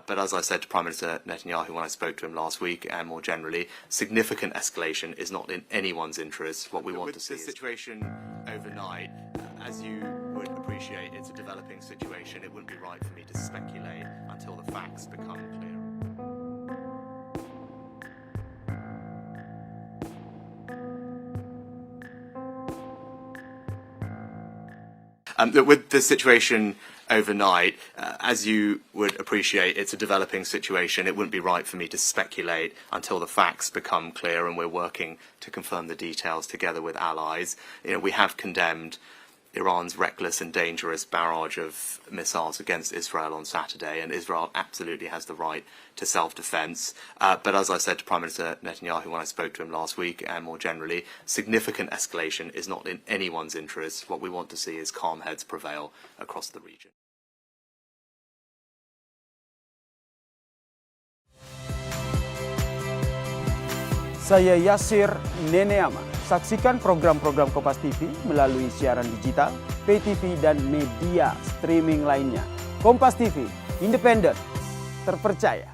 But as I said to Prime Minister Netanyahu when I spoke to him last week, and more generally, significant escalation is not in anyone's interest. What we want to see is the situation overnight. As you would appreciate, it's a developing situation. It wouldn't be right for me to speculate until the facts become clear. With the situation overnight, as you would appreciate, it's a developing situation. It wouldn't be right for me to speculate until the facts become clear, and we're working to confirm the details together with allies. We have condemned Iran's reckless and dangerous barrage of missiles against Israel on Saturday, and Israel absolutely has the right to self-defense. But as I said to Prime Minister Netanyahu when I spoke to him last week, and more generally, significant escalation is not in anyone's interest. What we want to see is calm heads prevail across the region. Saya Yasir Neneama. Saksikan program-program Kompas TV melalui siaran digital, pay TV, dan media streaming lainnya. Kompas TV, independen, terpercaya.